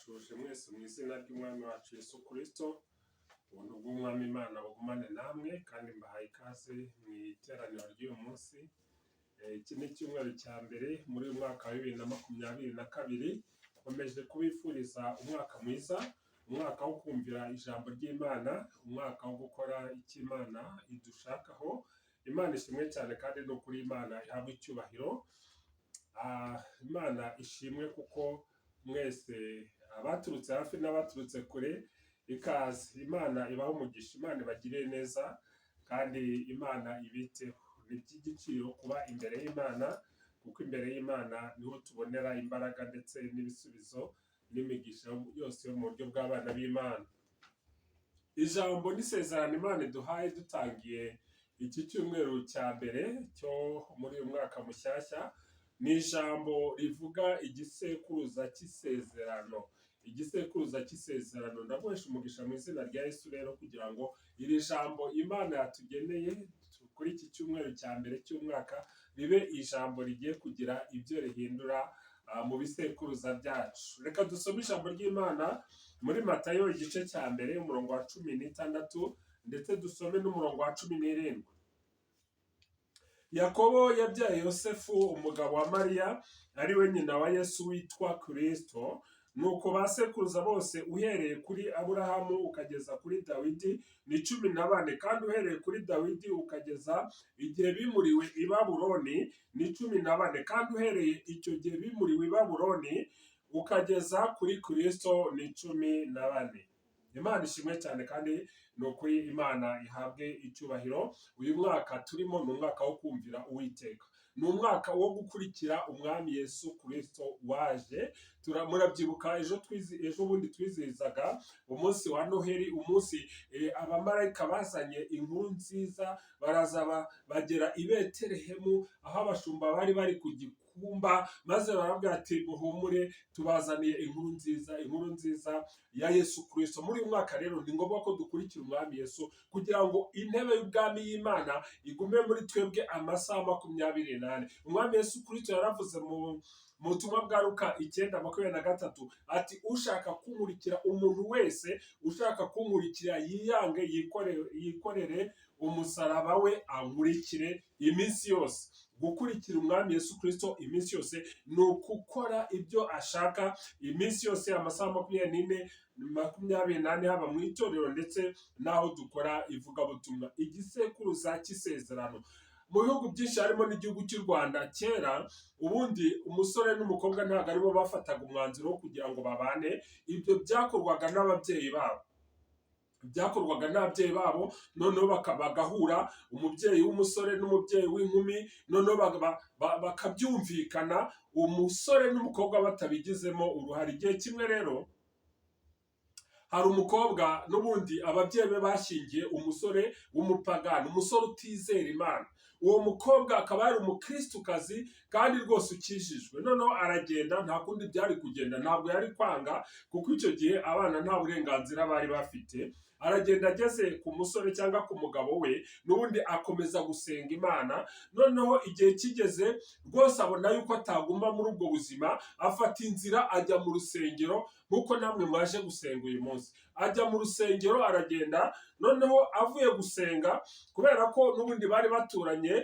ndabashuje mwese mu izina ry'umwami wacu Yesu Kristo. Ubuntu bw'umwami Imana bugumane namwe kandi mbahaye ikaze mu iteraniro ry'uyu munsi. Iki ni icyumweru cya mbere muri uyu mwaka wa 2022. Nkomeje kubifuriza umwaka mwiza, umwaka wo kumvira ijambo ry'Imana, umwaka wo gukora icyo Imana idushakaho. Imana ishimwe cyane kandi no kuri Imana ihabwa icyubahiro. Imana ishimwe kuko mwese abaturutse hafi n'abaturutse kure ikaze. Imana ibaho umugisha, Imana ibagiriye neza kandi Imana ibiteho. Ni iby'igiciro kuba imbere y'Imana kuko imbere y'Imana niho tubonera imbaraga ndetse n'ibisubizo n'imigisha yose yo mu buryo bw'abana b'Imana. Ijambo n'isezerano Imana iduhaye dutangiye iki cyumweru cya mbere cyo muri uyu mwaka mushyashya ni ijambo rivuga igisekuruza cy'isezerano. Igisekuruza cy'isezerano ndaguhesha umugisha mu izina rya Yesu rero kugira ngo iri jambo Imana yatugeneye kuri iki cyumweru cya mbere cy'umwaka ribe ijambo rigiye kugira ibyo rihindura mu bisekuruza byacu. Reka dusome ijambo ry'Imana muri Matayo igice cya mbere umurongo wa 16 ndetse dusome n'umurongo wa 17. Yakobo yabyaye Yosefu umugabo wa Mariya ari we nyina wa Yesu witwa Kristo. Nuko basekuruza bose uhereye kuri Aburahamu ukageza kuri Dawidi ni 14, kandi uhereye kuri Dawidi ukageza igihe bimuriwe i Babuloni ni 14, kandi uhereye icyo gihe bimuriwe i Babuloni ukageza kuri Kristo ni 14. Imana ishimwe cyane kandi ni ukuri Imana ihabwe icyubahiro. Uyu mwaka turimo ni umwaka wo kumvira Uwiteka, ni umwaka wo gukurikira umwami Yesu Kristo waje. Murabyibuka ejo bundi twizihizaga umunsi wa Noheli, umunsi abamarayika bazanye inkuru nziza, baraza bagera i Betelehemu aho abashumba bari ku gikumba, maze barabwira ati muhumure tubazaniye inkuru nziza ya Yesu Kristo. Muri uyu mwaka rero ni ngombwa ko dukurikira umwami Yesu kugira ngo intebe y'ubwami y'Imana igume muri twebwe amasaha 24. Umwami Yesu Kristo yaravuze mu butumwa bwa Luka 9:23 ati ushaka kunkurikira, umuntu wese ushaka kunkurikira yiyange yikorere umusaraba we ankurikire iminsi yose. Gukurikira umwami Yesu Kristo iminsi yose ni ukukora ibyo ashaka iminsi yose, amasaha 24 haba mu itorero ndetse n'aho dukora ivugabutumwa. Igisekuruza cy'isezerano mu bihugu byinshi harimo n'igihugu cy'u Rwanda, kera ubundi umusore n'umukobwa ntabwo aribo bafataga umwanzuro wo kugira ngo babane. Ibyo byakorwaga n'ababyeyi babo, noneho bagahura, umubyeyi w'umusore n'umubyeyi w'inkumi, noneho bakabyumvikana, umusore n'umukobwa batabigizemo uruhare. Igihe kimwe rero hari umukobwa n'ubundi ababyeyi be bashingiye umusore w'umupagani, umusore utizera Imana. Uwo mukobwa akaba yari umukristukazi kandi rwose ukijijwe. Noneho aragenda, nta kundi byari kugenda, ntabwo yari kwanga kuko icyo gihe abana nta burenganzira bari bafite. Aragenda, ageze ku musore cyangwa ku mugabo we, n'ubundi akomeza gusenga Imana. Noneho igihe kigeze rwose abona yuko ataguma muri ubwo buzima, afata inzira ajya mu rusengero nk'uko namwe mwaje gusenga uyu munsi. Ajya mu rusengero, aragenda, noneho avuye gusenga, kubera ko n'ubundi bari baturanye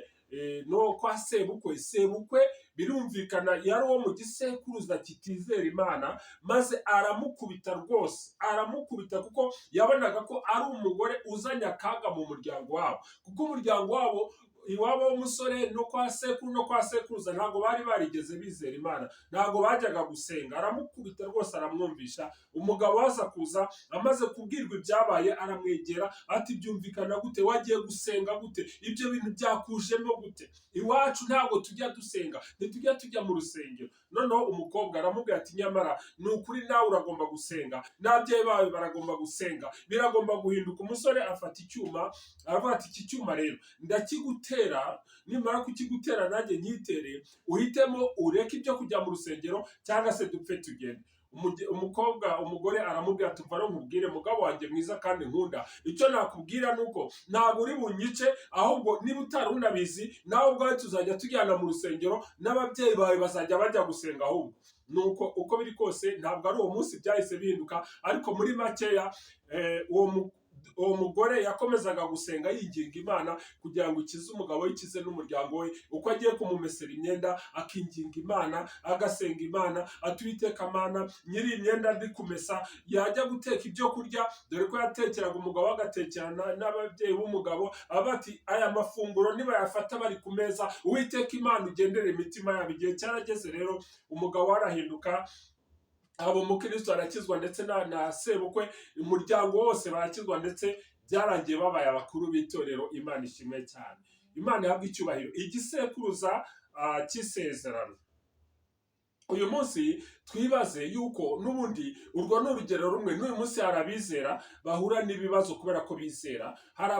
no kwa sebukwe birumvikana yari uwo mu gisekuruza kitizera Imana, maze aramukubita, rwose aramukubita kuko yabonaga ko ari umugore uzanye akaga mu muryango wabo, kuko umuryango wabo iwabo w'umusore no kwa sekuru no kwa sekuruza ntabwo bari barigeze bizera Imana, ntabwo bajyaga gusenga. Aramukubita rwose aramwumvisha. Umugabo waza kuza amaze kubwirwa ibyabaye, aramwegera ati byumvikana gute, wagiye gusenga gute, ibyo bintu byakujemo gute? Iwacu ntabwo tujya dusenga, ntitujya tujya mu rusengero. Noneho umukobwa aramubwira ati nyamara ni ukuri nawe uragomba gusenga, n'ababyeyi bawe baragomba gusenga, biragomba guhinduka. Umusore afata icyuma, aravuga ati iki cyuma rero ndakigutera, nimara kukigutera nanjye nyitere, uhitemo ureke ibyo kujya mu rusengero cyangwa se dupfe tugende. umugore aramubwira ati mva nkubwire mugabo wanjye mwiza kandi nkunda, icyo nakubwira nuko ntabwo uri bunyice, ahubwo niba utari unabizi nawe ubwawe tuzajya tujyana mu rusengero n'ababyeyi bawe bazajya bajya gusenga. Ahubwo nuko uko biri kose ntabwo ari uwo munsi byahise bihinduka, ariko muri makeya uwo mugore yakomezaga gusenga yinginga Imana kugira ngo ikize umugabo we, ikize n'umuryango we. Uko agiye kumumesera imyenda akinginga Imana, agasenga Imana ati Uwiteka Mana, nyiri imyenda ndi kumesa, yajya guteka ibyo kurya, dore ko yatekeraga umugabo we agatekerana n'ababyeyi b'umugabo, ati aya mafunguro nibayafata bari ku meza, Uwiteka Imana ugendere imitima yabo. Igihe cyarageze rero umugabo arahinduka, abo umukristo arakizwa ndetse na sebukwe, umuryango wose barakizwa, ndetse byarangiye babaye abakuru b'itorero. Imana ishimwe cyane, Imana ihabwa icyubahiro. Igisekuruza cy'isezerano. Uyu munsi twibaze yuko n'ubundi urwo ni urugero rumwe. N'uyu munsi hari abizera bahura n'ibibazo kubera ko bizera, hari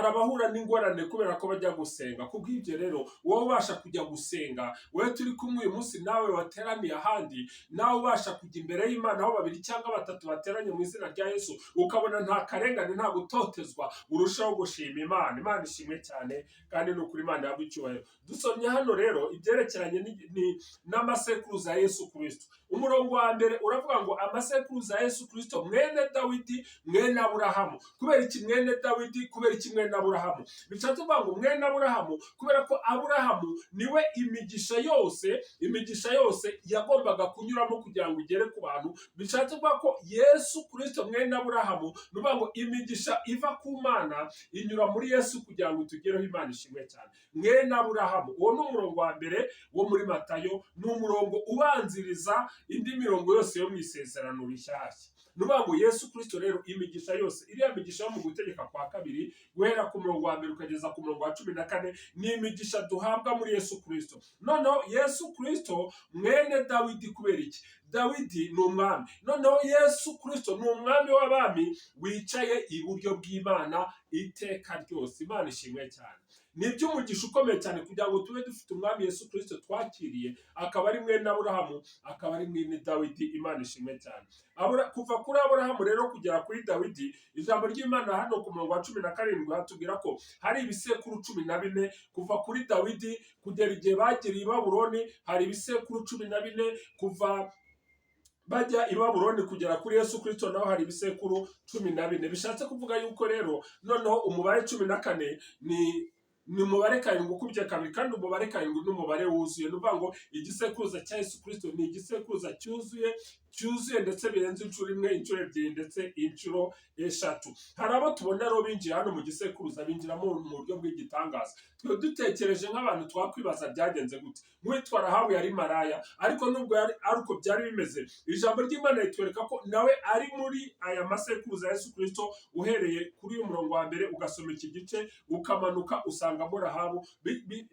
abahura n'ingorane kubera ko bajya gusenga. Kubw'ibyo rero wowe ubasha kujya gusenga, wowe turi kumwe uyu munsi, nawe wateraniye ahandi, nawe ubasha kujya imbere y'Imana aho babiri cyangwa batatu bateranye mu izina rya Yesu, ukabona nta karengane, nta gutotezwa, urushaho gushima Imana. Imana ishimwe cyane kandi ni ukuri Imana yabwo icyubahiro. Dusomye hano rero ibyerekeranye n'amasekuruza ya Yesu Kristo. Umurongo wa mbere uravuga ngo amasekuruza ya Yesu Kristo mwene Dawidi mwene Aburahamu. Kubera iki mwene Dawidi? Kubera iki mwene Aburahamu? Bishatse kuvuga ngo mwene Aburahamu kubera ko Aburahamu niwe imigisha yose yagombaga kunyuramo kugira ngo igere ku bantu. Bishatse kuvuga ko Yesu Kristo mwene Aburahamu, nuvuga ngo imigisha iva ku Mana inyura muri Yesu kugira ngo tugereho. Imana ishimwe cyane. Mwene Aburahamu, uwo ni umurongo wa mbere wo muri Matayo, ni umurongo ubanziriza indi mirongo yose yo mu isezerano rishyashya. Nuvuga ngo Yesu Kristo rero imigisha yose, iriya migisha yo mu gutegeka kwa kabiri guhera ku murongo wa mbere ukageza ku murongo wa 14 ni imigisha duhabwa muri Yesu Kristo. Noneho Yesu Kristo mwene Dawidi, kubera iki? Dawidi ni umwami, noneho Yesu Kristo ni umwami w'abami wicaye iburyo bw'Imana iteka ryose. Imana ishimwe cyane. Ni iby'umugisha ukomeye cyane kugira ngo tube dufite umwami Yesu Kristo twakiriye, akaba ari mwene Aburahamu, akaba ari mwene Dawidi. Imana ishimwe cyane. Kuva kuri Aburahamu rero kugera kuri Dawidi, ijambo ry'Imana hano ku murongo wa 17 hatubwira ko hari ibisekuru 14. Kuva kuri Dawidi kugera igihe bagiriye i Babuloni hari ibisekuru 14. Kuva bajya i Babuloni kugera kuri Yesu Kristo naho hari ibisekuru 14. Bishatse kuvuga yuko rero noneho umubare 14 ni umubare karindwi ukubye kabiri, kandi umubare karindwi ni umubare wuzuye. Ni ukuvuga ngo igisekuruza cya Yesu Kristo ni igisekuruza cyuzuye ndetse birenze inshuro imwe, inshuro ebyiri, ndetse inshuro eshatu. Hari abo tubona rero binjira hano mu gisekuruza, binjiramo mu buryo bw'igitangaza. Twe dutekereje nk'abantu twakwibaza byagenze gute. Nk'uwitwa Rahabu yari maraya, ariko nubwo ari uko byari bimeze, ijambo ry'Imana ritwereka ko nawe ari muri aya masekuruza ya Yesu Kristo. Uhereye kuri uyu murongo wa mbere ugasoma iki gice ukamanuka usangamo Rahabu.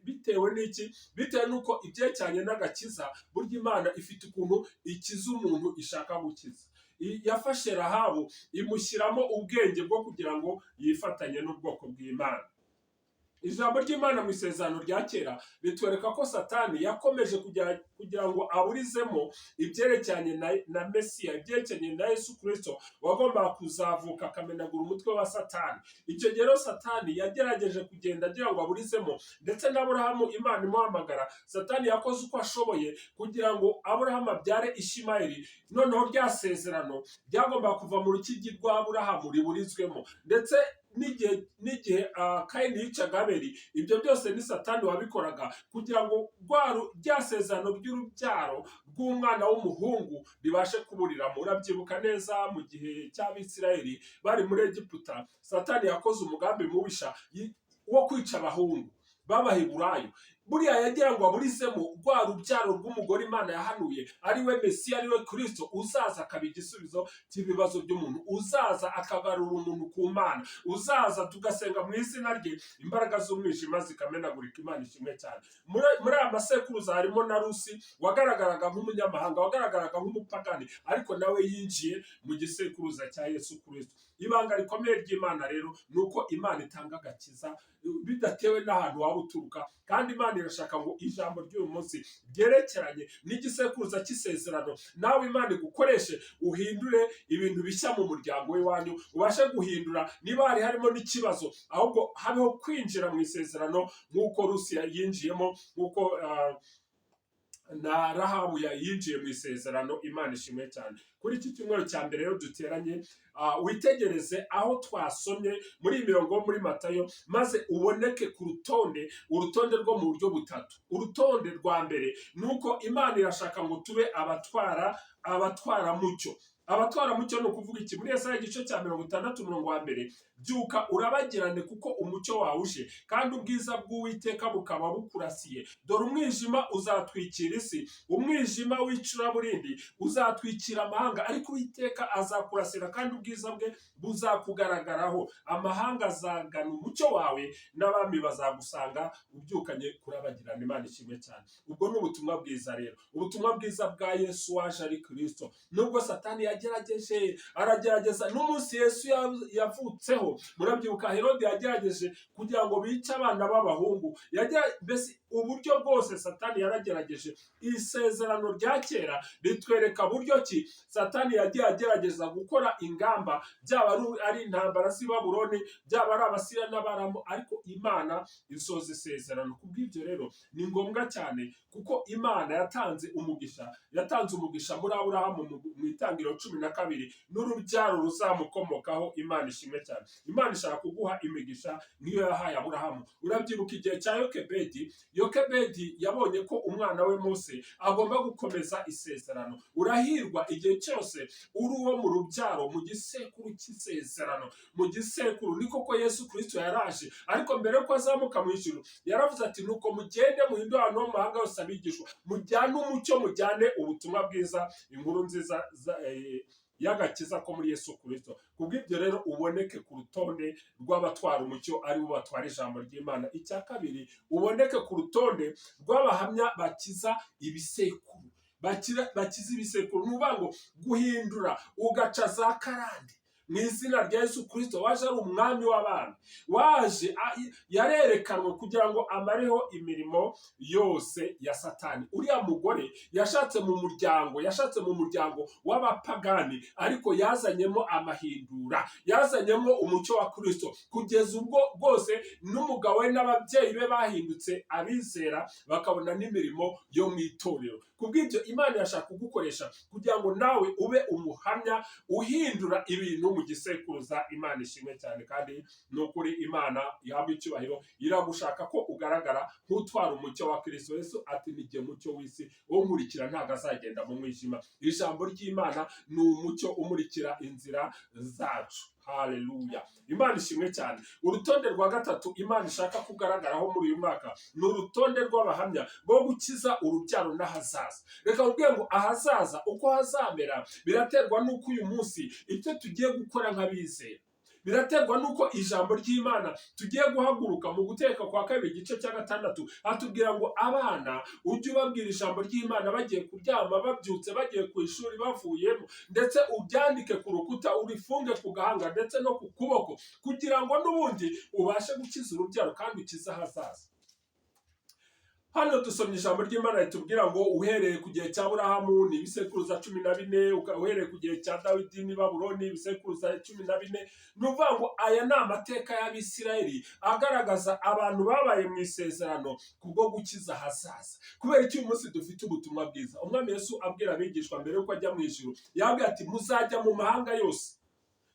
Bitewe n'iki? Bitewe n'uko ibyerekeranye n'agakiza, burya Imana ifite ukuntu ikiza umuntu ishaka gukiza. Yafashe Rahabu imushyiramo ubwenge bwo kugira ngo yifatanye n'ubwoko bw'Imana. Ijambo ry'Imana mu isezerano rya kera ritwereka ko Satani yakomeje kugira ngo aburizemo ibyerekeranye na Mesiya, ibyerekeranye na Yesu Kristo wagombaga kuzavuka akamenagura umutwe wa Satani. Icyo gihe rero Satani yagerageje kugenda agira ngo aburizemo, ndetse na Aburahamu Imana imuhamagara. Satani yakoze uko ashoboye kugira ngo Aburahamu abyare Ishimayeli. Noneho rya sezerano ryagombaga kuva mu rukigi rwa Aburahamu riburizwemo, ndetse n'igihe Kayini yicaga Abeli, ibyo byose ni Satani wabikoraga kugira ngo rya sezerano ry'urubyaro rw'umwana w'umuhungu ribashe kuburiramo. Urabyibuka neza mu gihe cy'Abisirayeli bari muri Egiputa, Satani yakoze umugambi mubisha wo kwica abahungu b'Abaheburayo. Buriya yagira ngo aburizemo rwa rubyaro rw'umugore Imana yahanuye, ari we Mesiya, ari we Kristo uzaza akaba igisubizo cy'ibibazo by'umuntu, uzaza akagarura umuntu ku Mana, uzaza tugasenga mu izina rye, imbaraga z'umwijima zikamenagurika. Imana ishimwe cyane. Muri aya masekuruza harimo na Rusi wagaragaraga nk'umunyamahanga, wagaragaraga nk'umupagani, ariko nawe yinjiye mu gisekuruza cya Yesu Kristo. ibanga rikomeye ry'Imana rero ni uko Imana itanga agakiza bidatewe n'ahantu waba uturuka, kandi Imana irashaka ngo ijambo ry'uyu munsi ryerekeranye n'igisekuruza cy'isezerano nawe Imana igukoreshe uhindure ibintu bishya mu muryango w'iwanyu, ubashe guhindura niba hari harimo n'ikibazo, ahubwo habeho kwinjira mu isezerano nk'uko Rusiya yinjiyemo, nk'uko na Rahabu yinjiye mu isezerano. Imana ishimwe cyane. Kuri iki cyumweru cya mbere rero duteranye, witegereze aho twasomye muri iyi mirongo muri Matayo, maze uboneke ku urutonde rwo mu buryo butatu. Urutonde rwa mbere ni uko Imana irashaka ngo tube abatwaramucyo. Abatwaramucyo ni ukuvuga iki? Muri Yesaya igice cya 60:1, byuka urabagirane kuko umucyo wawuje, kandi ubwiza bw'Uwiteka bukaba bukurasiye. Dore umwijima uzatwikira isi, umwijima w'icuraburindi uzatwikira amahanga, ariko Uwiteka azakurasira kandi ubwiza bwe buzakugaragaraho. Amahanga azagana umucyo wawe, n'abami bazagusanga ubyukanye kurabagirana. Imana ishimwe cyane. Ubwo ni ubutumwa bwiza rero, ubutumwa bwiza bwa Yesu waje ari Kristo. Nubwo Satani aragerageza n'umunsi Yesu yavutseho, murabyibuka Herode yagerageje kugira ngo bice abana b'abahungu, mbese uburyo bwose Satani yaragerageje. Isezerano rya kera ritwereka buryo ki Satani yagiye agerageza gukora ingamba, byaba ari intambara z'i Babuloni, byaba ari Abasiriya n'Abaramu, ariko Imana isoza isezerano. Kubw'ibyo rero ni ngombwa cyane, kuko Imana yatanze umugisha muri Aburahamu mu Itangiriro 12, n'urubyaro ruzamukomokaho. Imana ishimwe cyane. Imana ishaka kuguha imigisha nk'iyo yahaye Aburahamu. Urabyibuka igihe cya Yokebedi yabonye ko umwana we Mose agomba gukomeza isezerano. Urahirwa igihe cyose uri uwo mu rubyaro, mu gisekuru cy'isezerano, mu gisekuru. Ni koko Yesu Kristo yaraje, ariko mbere yuko azamuka mu ijuru yaravuze ati, nuko mugende muhindure abantu bo mu mahanga yose abigishwa, mujyane umucyo, mujyane ubutumwa bwiza, inkuru nziza y'agakiza ko muri Yesu Kristo. Kubw'ibyo rero uboneke ku rutonde rw'abatwara umucyo, ari bo batwara ijambo ry'Imana. Icya kabiri, uboneke ku rutonde rw'abahamya bakiza ibisekuru. Bakiza ibisekuru ni ukuvuga ngo guhindura ugaca za karande mu izina rya Yesu Kristo. Waje ari umwami w'abami, waje yarerekanwe kugira ngo amareho imirimo yose ya Satani. Uriya mugore yashatse mu muryango w'abapagani, ariko yazanyemo amahindura, yazanyemo umucyo wa Kristo, kugeza ubwo bwose n'umugabo we n'ababyeyi be bahindutse abizera, bakabona n'imirimo yo mu itorero. Kubw'ibyo Imana yashaka kugukoresha kugira ngo nawe ube umuhamya uhindura ibintu mu gisekuruza. Imana ishimwe cyane. Kandi ni ukuri Imana ihabwa icyubahiro, iragushaka ko ugaragara nk'utwara umucyo wa Kristo. Yesu ati, ni jye mucyo w'isi, uwo nkurikira ntabwo azagenda mu mwijima. Ijambo ry'Imana ni umucyo umurikira inzira zacu. Haleluya. Imana ishimwe cyane. Urutonde rwa gatatu Imana ishaka kugaragaraho muri uyu mwaka ni urutonde rw'abahamya bo gukiza urubyaro n'ahazaza. Reka ubwe ngo ahazaza uko hazamera biraterwa n'uko uyu munsi icyo tugiye gukora nk'abizera, biraterwa n'uko ijambo ry'Imana tugiye guhaguruka. Mu Guteka kwa 2 igice cya 6 hatubwira ngo abana ujye ubabwira ijambo ry'Imana bagiye kuryama, babyutse, bagiye ku ishuri, bavuyemo, ndetse ubyandike ku rukuta, urifunge ku gahanga ndetse no ku kuboko, kugira ngo n'ubundi ubashe gukiza urubyaro kandi ukize ahazaza. Hano dusomye ijambo ry'Imana ritubwira ngo uhereye ku gihe cya Aburahamu ni ibisekuruza 14, uhereye ku gihe cya Dawidi ni Babuloni ibisekuruza 14. Ni ukuvuga ngo aya ni amateka y'Abisirayeli agaragaza abantu babaye mu isezerano kubwo gukiza ahazaza. Kubera iki uyu munsi dufite ubutumwa bwiza? Umwami Yesu abwira abigishwa mbere yuko ajya mu ijuru, yabwiye ati, muzajya mu mahanga yose.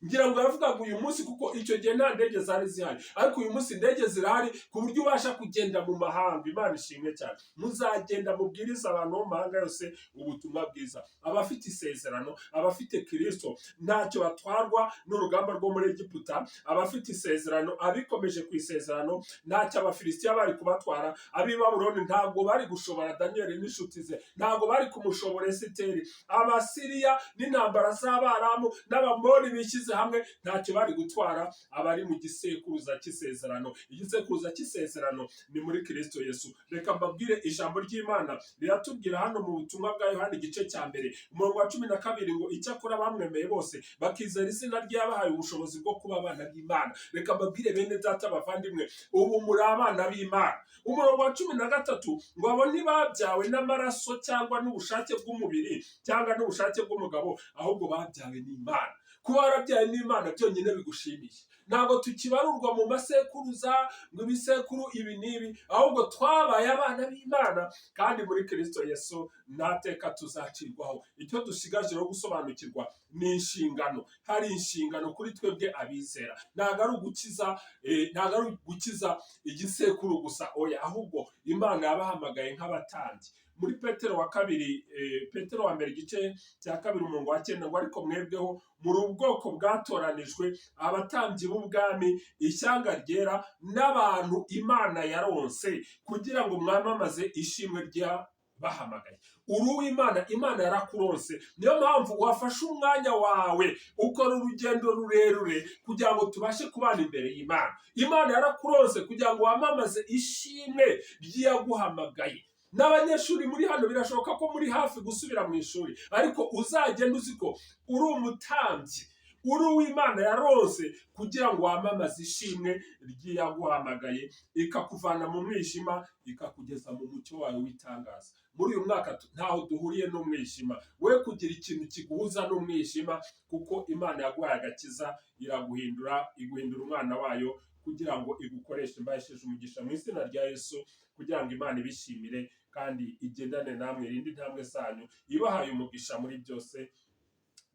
Ngira ngo yavugaga uyu munsi kuko icyo gihe nta ndege zari zihari, ariko uyu munsi indege zirahari ku buryo ubasha kugenda mu mahanga. Imana ishimwe cyane. Muzagenda mubwiriza abantu bo mu mahanga yose ubutumwa bwiza. Abafite isezerano, abafite Kristo, ntacyo batwarwa n'urugamba rwo muri Egiputa. Abafite isezerano, abikomeje ku isezerano, ntacyo Abafilisitiya bari kubatwara. Ab'i Babuloni ntabwo bari gushobora Danieli n'inshuti ze, ntabwo bari kumushobora Esiteri. Abasiriya n'intambara z'Abaramu n'Abamoni bishyize bishyize hamwe ntacyo bari gutwara abari mu gisekuruza cy'isezerano. Igisekuruza cy'isezerano ni muri Kristo Yesu. Reka mbabwire ijambo ry'Imana riratubwira hano mu butumwa bwa Yohana igice cya mbere umurongo wa 12 ngo icyakora bamwemeye bose bakizera izina ryabahaye ubushobozi bwo kuba abana b'Imana. Reka mbabwire bene data bavandimwe, ubu muri abana b'Imana. Umurongo wa 13 ngo abo ntibabyawe n'amaraso cyangwa n'ubushake bw'umubiri cyangwa n'ubushake bw'umugabo, ahubwo babyawe n'Imana. Kuba warabyawe n'Imana byonyine bigushimisha. Ntabwo tukibarurwa mu masekuruza ngo ibisekuru ibi n'ibi, ahubwo twabaye abana b'Imana kandi muri Kristo Yesu ntateka tuzacirwaho. Icyo dusigaje rero gusobanukirwa ni inshingano. Hari inshingano kuri twebwe abizera. Ntabwo ari ugukiza igisekuru gusa, oya, ahubwo Imana yabahamagaye nk'abatambyi. Muri Petero wa mbere igice cya 2 umurongo wa 9 ngo ariko mwebweho muri ubwoko bwatoranijwe, abatambyi b'ubwami, ishyanga ryera, n'abantu Imana yaronse kugira ngo mwamamaze ishimwe ryabahamagaye. Uri uw'Imana, Imana yarakuronse. Niyo mpamvu wafashe umwanya wawe ukora urugendo rurerure kugira ngo tubashe kubana imbere y'Imana. Imana yarakuronse kugira ngo wamamaze ishimwe ryaguhamagaye. N'abanyeshuri muri hano birashoboka ko muri hafi gusubira mu ishuri, ariko uzagenda uzi ko uri umutambyi, uri uw'Imana yaronse kugira ngo wamamaze ishimwe ryaguhamagaye, ikakuvana mu mwijima ikakugeza mu mucyo wawe w'itangaza. Muri uyu mwaka ntaho duhuriye n'umwijima. We kugira ikintu kiguhuza n'umwijima, kuko Imana yaguhaye agakiza, iguhindura umwana wayo kugira ngo igukoreshe. Mbahesheje umugisha mu izina rya Yesu kugira ngo Imana ibishimire kandi igendane namwe, irinde intambwe zanyu, ibahaye umugisha muri byose.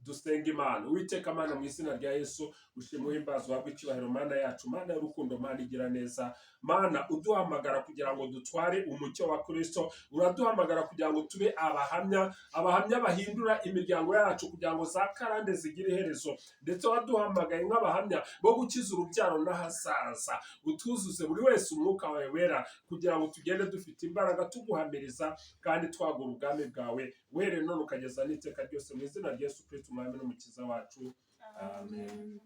Dusenga Imana. Uwiteka Mana, mu izina rya Yesu ushimwe uhimbazwe wabwe icyubahiro. Mana yacu, Mana y'urukundo, Mana igira neza, Mana uduhamagara kugira ngo dutware umucyo wa Kristo. Uraduhamagara kugira ngo tube abahamya bahindura imiryango yacu kugira ngo za karande zigire iherezo, ndetse waduhamagaye nk'abahamya bo gukiza urubyaro n'ahazaza. Utuzuze buri wese umwuka wawe wera kugira ngo tugende dufite imbaraga tuguhamiriza kandi twagura ubwami bwawe, were none ukageza n'iteka ryose, mu izina rya Yesu Kristo umwami n'umukiza wacu. Amen.